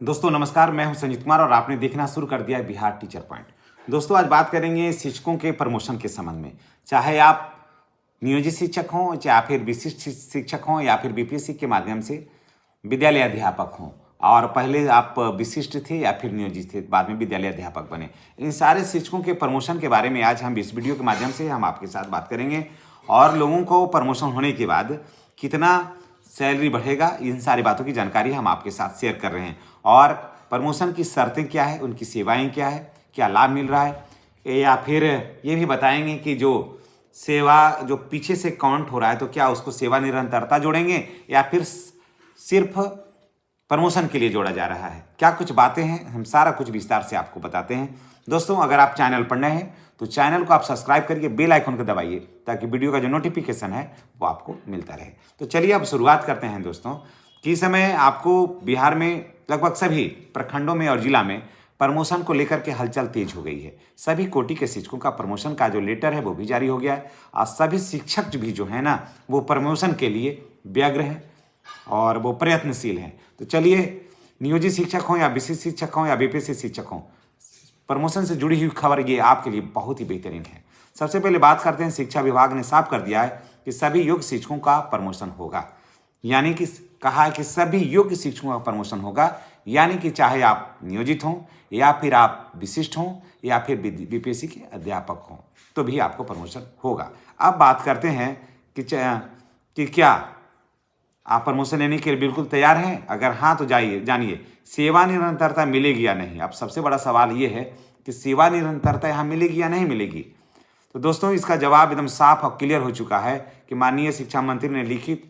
दोस्तों नमस्कार, मैं हूं संजीत कुमार और आपने देखना शुरू कर दिया है बिहार टीचर पॉइंट। दोस्तों आज बात करेंगे शिक्षकों के प्रमोशन के संबंध में। चाहे आप नियोजित शिक्षक हों, चाहे फिर विशिष्ट शिक्षक हों या फिर बीपीएससी के माध्यम से विद्यालय अध्यापक हों, और पहले आप विशिष्ट थे या फिर नियोजित थे, बाद में विद्यालय अध्यापक बने। इन सारे शिक्षकों के प्रमोशन के बारे में आज हम इस वीडियो के माध्यम से हम आपके साथ बात करेंगे, और लोगों को प्रमोशन होने के बाद कितना सैलरी बढ़ेगा, इन सारी बातों की जानकारी हम आपके साथ शेयर कर रहे हैं। और प्रमोशन की शर्तें क्या है, उनकी सेवाएं क्या है, क्या लाभ मिल रहा है, या फिर ये भी बताएंगे कि जो सेवा जो पीछे से काउंट हो रहा है तो क्या उसको सेवा निरंतरता जोड़ेंगे या फिर सिर्फ प्रमोशन के लिए जोड़ा जा रहा है। क्या कुछ बातें हैं, हम सारा कुछ विस्तार से आपको बताते हैं। दोस्तों अगर आप चैनल पर नए हैं तो चैनल को आप सब्सक्राइब करिए, बेल आइकन को दबाइए ताकि वीडियो का जो नोटिफिकेशन है वो आपको मिलता रहे। तो चलिए अब शुरुआत करते हैं दोस्तों। कि समय आपको बिहार में लगभग सभी प्रखंडों में और जिला में प्रमोशन को लेकर के हलचल तेज हो गई है। सभी कोटि के शिक्षकों का प्रमोशन का जो लेटर है वो भी जारी हो गया है, और सभी शिक्षक भी जो है ना वो प्रमोशन के लिए व्यग्र हैं और वो प्रयत्नशील हैं। तो चलिए, नियोजित शिक्षक हों या विशिष्ट शिक्षक हों या बीपीएससी शिक्षक हों, प्रमोशन से जुड़ी हुई खबर ये आपके लिए बहुत ही बेहतरीन है। सबसे पहले बात करते हैं, शिक्षा विभाग ने साफ कर दिया है कि सभी योग्य शिक्षकों का प्रमोशन होगा। यानी कि कहा है कि सभी योग्य शिक्षकों का प्रमोशन होगा, यानी कि चाहे आप नियोजित हों या फिर आप विशिष्ट हों या फिर बीपीएससी के अध्यापक हों तो भी आपको प्रमोशन होगा। अब बात करते हैं कि क्या आप प्रमोशन लेने के लिए बिल्कुल तैयार हैं? अगर हाँ तो जानिए सेवा निरंतरता मिलेगी या नहीं। अब सबसे बड़ा सवाल ये है कि सेवा निरंतरता यहाँ मिलेगी या नहीं मिलेगी। तो दोस्तों इसका जवाब एकदम साफ और क्लियर हो चुका है कि माननीय शिक्षा मंत्री ने लिखित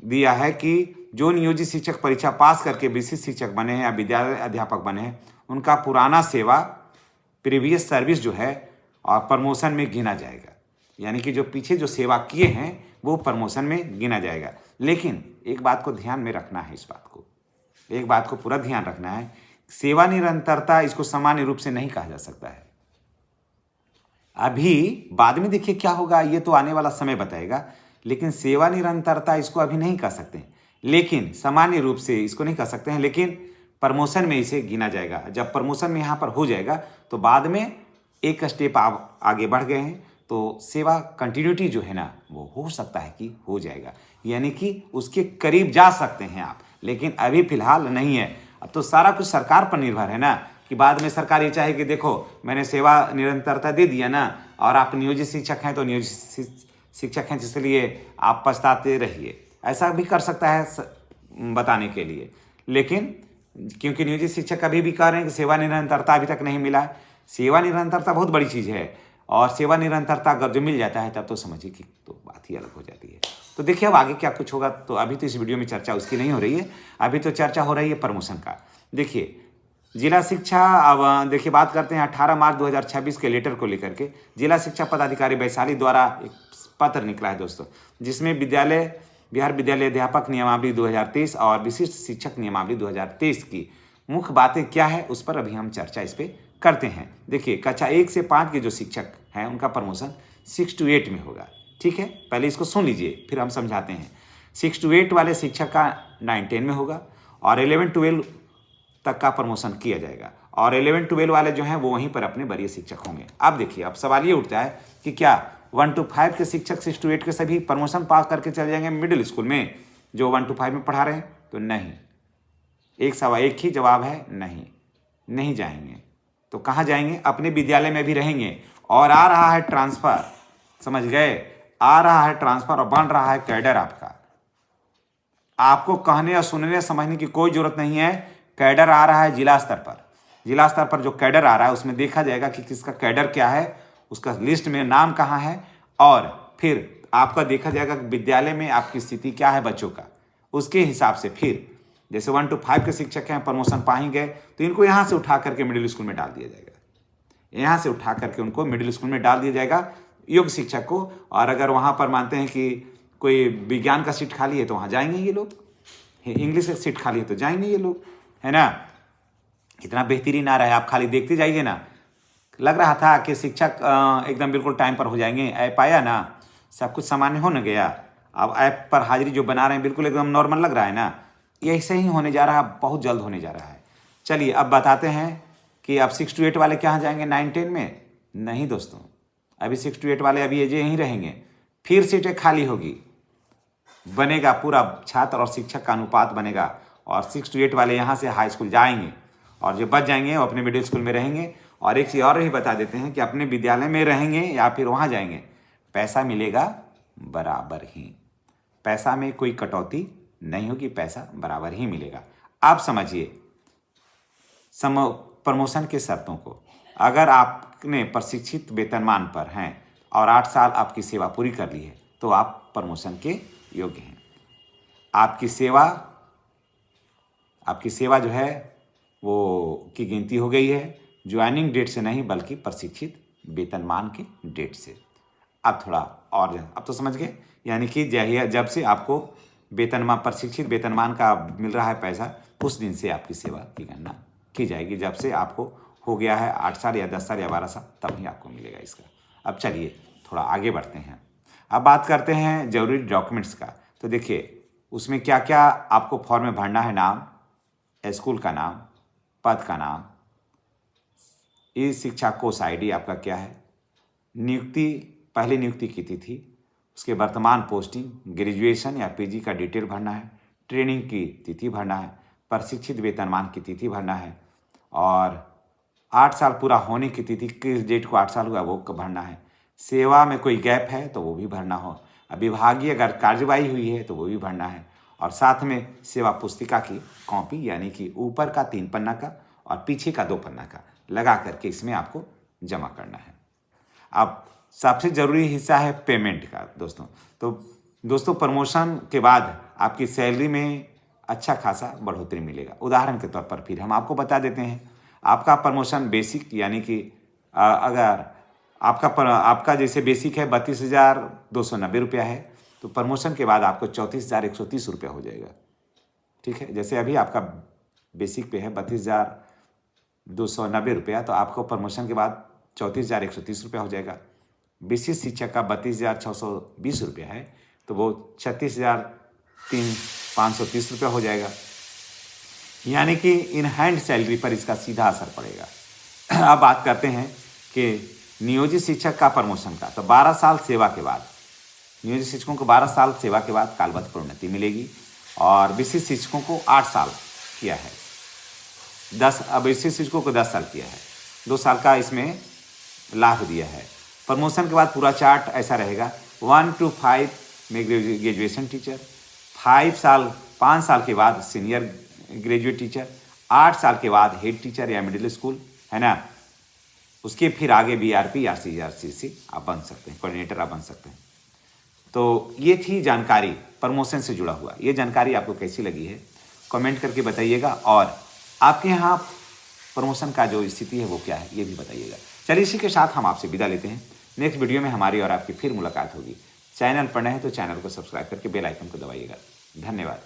दिया है कि जो नियोजित शिक्षक परीक्षा पास करके विशिष्ट शिक्षक बने हैं या विद्यालय अध्यापक बने हैं, उनका पुराना सेवा प्रीवियस सर्विस जो है और प्रमोशन में गिना जाएगा। यानी कि जो पीछे जो सेवा किए हैं वो प्रमोशन में गिना जाएगा। लेकिन एक बात को ध्यान में रखना है, एक बात को पूरा ध्यान रखना है, सेवा निरंतरता इसको सामान्य रूप से नहीं कहा जा सकता है। अभी बाद में देखिए क्या होगा, ये तो आने वाला समय बताएगा। लेकिन सेवा निरंतरता इसको अभी नहीं कह सकते हैं, लेकिन सामान्य रूप से इसको नहीं कह सकते हैं, लेकिन प्रमोशन में इसे गिना जाएगा। जब प्रमोशन में यहाँ पर हो जाएगा तो बाद में एक स्टेप आप आगे बढ़ गए हैं तो सेवा कंटिन्यूटी जो है ना वो हो सकता है कि हो जाएगा, यानी कि उसके करीब जा सकते हैं आप। लेकिन अभी फिलहाल नहीं है। अब तो सारा कुछ सरकार पर निर्भर है ना, कि बाद में सरकार ये चाहे कि देखो मैंने सेवा निरंतरता दे दिया ना, और आप नियोजित शिक्षक हैं तो नियोजित शिक्षक हैं इसलिए आप पछताते रहिए, ऐसा भी कर सकता है बताने के लिए। लेकिन क्योंकि नियोजित शिक्षक अभी भी कह रहे हैं कि सेवा निरंतरता अभी तक नहीं मिला। सेवा निरंतरता बहुत बड़ी चीज़ है, और सेवा निरंतरता अगर जो मिल जाता है तब तो समझिए कि तो बात ही अलग हो जाती है। तो देखिए अब आगे क्या कुछ होगा, तो अभी तो इस वीडियो में चर्चा उसकी नहीं हो रही है, अभी तो चर्चा हो रही है प्रमोशन का। देखिए जिला शिक्षा, अब देखिए बात करते हैं 18 मार्च 2026 के लेटर को लेकर के जिला शिक्षा पदाधिकारी वैशाली द्वारा एक पत्र निकला है दोस्तों, जिसमें बिहार विद्यालय अध्यापक नियमावली 2023 और विशिष्ट शिक्षक नियमावली 2023 की मुख्य बातें क्या है उस पर अभी हम चर्चा इस पर करते हैं। देखिए कक्षा 1 से 5 के जो शिक्षक हैं उनका प्रमोशन 6 to 8 में होगा। ठीक है, पहले इसको सुन लीजिए फिर हम समझाते हैं। 6 to 8 वाले शिक्षक का 9-10 में होगा, और 11-12 तक का प्रमोशन किया जाएगा, और 11-12 वाले जो हैं वो वहीं पर अपने वरीय शिक्षक होंगे। अब देखिए अब सवाल ये उठता है कि क्या 1 to 5 के शिक्षक 6 to 8 के सभी प्रमोशन पास करके चले जाएंगे मिडिल स्कूल में जो 1 to 5 में पढ़ा रहे हैं? तो नहीं, एक ही जवाब है, नहीं जाएंगे। तो कहाँ जाएंगे? अपने विद्यालय में भी रहेंगे, और आ रहा है ट्रांसफर, समझ गए, आ रहा है ट्रांसफर और बन रहा है कैडर आपका। आपको कहने और सुनने समझने की कोई जरूरत नहीं है। कैडर आ रहा है जिला स्तर पर जो कैडर आ रहा है उसमें देखा जाएगा कि किसका कैडर क्या है, उसका लिस्ट में नाम कहाँ है, और फिर आपका देखा जाएगा कि विद्यालय में आपकी स्थिति क्या है बच्चों का, उसके हिसाब से फिर जैसे 1 to 5 के शिक्षक हैं प्रमोशन पाएंगे तो इनको यहाँ से उठा करके मिडिल स्कूल में डाल दिया जाएगा, यहाँ से उठा करके उनको मिडिल स्कूल में डाल दिया जाएगा योग्य शिक्षक को। और अगर वहाँ पर मानते हैं कि कोई विज्ञान का सीट खाली है तो वहाँ जाएंगे ये लोग, इंग्लिश का सीट खाली है तो जाएंगे ये लोग, है ना। इतना बेहतरीन आ रहा है, आप खाली देखते जाइए ना। लग रहा था कि शिक्षक एकदम बिल्कुल टाइम पर हो जाएंगे, ऐप आया ना सब कुछ सामान्य हो न गया। अब ऐप पर हाजिरी जो बना रहे हैं बिल्कुल एकदम नॉर्मल लग रहा है ना। ये ऐसे ही होने जा रहा है, बहुत जल्द होने जा रहा है। चलिए अब बताते हैं कि अब 6 to 8 वाले कहाँ जाएंगे 9-10 में? नहीं दोस्तों, अभी 6 to 8 वाले अभी ये यहीं रहेंगे, फिर सीटें खाली होगी, बनेगा पूरा छात्र और शिक्षक का अनुपात बनेगा और 6 to 8 वाले यहाँ से हाई स्कूल जाएंगे और जो बच जाएंगे वो अपने मिडिल स्कूल में रहेंगे। और एक चीज़ और ही बता देते हैं कि अपने विद्यालय में रहेंगे या फिर वहाँ जाएंगे, पैसा मिलेगा बराबर ही, पैसा में कोई कटौती नहीं होगी, पैसा बराबर ही मिलेगा। आप समझिए प्रमोशन के शर्तों को। अगर आपने प्रशिक्षित वेतनमान पर हैं और 8 साल आपकी सेवा पूरी कर ली है तो आप प्रमोशन के योग्य हैं। आपकी सेवा जो है वो की गिनती हो गई है ज्वाइनिंग डेट से नहीं बल्कि प्रशिक्षित वेतनमान के डेट से। अब थोड़ा और अब तो समझ गए, यानी कि जब से आपको वेतनमान प्रशिक्षित वेतनमान का मिल रहा है पैसा, उस दिन से आपकी सेवा की गणना की जाएगी। जब से आपको हो गया है 8 साल या 10 साल या 12 साल तभी आपको मिलेगा इसका। अब चलिए थोड़ा आगे बढ़ते हैं। अब बात करते हैं जरूरी डॉक्यूमेंट्स का। तो देखिए उसमें क्या क्या आपको फॉर्म में भरना है, नाम, स्कूल का नाम, पद का नाम, इस शिक्षा कोष ID आपका क्या है, नियुक्ति, पहली नियुक्ति की तिथि, उसके वर्तमान पोस्टिंग, ग्रेजुएशन या PG का डिटेल भरना है, ट्रेनिंग की तिथि भरना है, प्रशिक्षित वेतनमान की तिथि भरना है और 8 साल पूरा होने की तिथि, किस डेट को 8 साल हुआ वो भरना है। सेवा में कोई गैप है तो वो भी भरना हो, विभागीय अगर कार्यवाही हुई है तो वो भी भरना है और साथ में सेवा पुस्तिका की कॉपी, यानी कि ऊपर का 3 पन्ना का और पीछे का 2 पन्ना का लगा करके इसमें आपको जमा करना है। अब सबसे ज़रूरी हिस्सा है पेमेंट का दोस्तों। तो दोस्तों प्रमोशन के बाद आपकी सैलरी में अच्छा खासा बढ़ोतरी मिलेगा। उदाहरण के तौर पर फिर हम आपको बता देते हैं, आपका प्रमोशन बेसिक यानी कि अगर आपका जैसे बेसिक है 32,290 रुपया है तो प्रमोशन के बाद आपको 34,130 रुपया हो जाएगा। ठीक है, जैसे अभी आपका बेसिक पे है 32,290 रुपया, तो आपको प्रमोशन के बाद 34,130 रुपया हो जाएगा। विशिष्ट शिक्षक का 32,620 रुपया है तो वो 36,530 रुपया हो जाएगा, यानी कि इन हैंड सैलरी पर इसका सीधा असर पड़ेगा। अब बात करते हैं कि नियोजित शिक्षक का प्रमोशन का। तो 12 साल सेवा के बाद नियोजित शिक्षकों को 12 साल सेवा के बाद कालबद्ध प्रोन्नति मिलेगी और विशिष्ट शिक्षकों को 8 साल किया है, विशिष्ट शिक्षकों को 10 साल किया है, 2 साल का इसमें लाभ दिया है। प्रमोशन के बाद पूरा चार्ट ऐसा रहेगा, 1 to 5 में ग्रेजुएशन टीचर, 5 साल के बाद सीनियर ग्रेजुएट टीचर, 8 साल के बाद हेड टीचर या मिडिल स्कूल, है ना, उसके फिर आगे BRP या CRCC आप बन सकते हैं, कोऑर्डिनेटर आप बन सकते हैं। तो ये थी जानकारी प्रमोशन से जुड़ा हुआ। ये जानकारी आपको कैसी लगी है कमेंट करके बताइएगा और आपके यहाँ प्रमोशन का जो स्थिति है वो क्या है ये भी बताइएगा। चलिए इसी के साथ हम आपसे विदा लेते हैं। नेक्स्ट वीडियो में हमारी और आपकी फिर मुलाकात होगी। चैनल पर नए हैं तो चैनल को सब्सक्राइब करके बेल आइकन को दबाइएगा। धन्यवाद।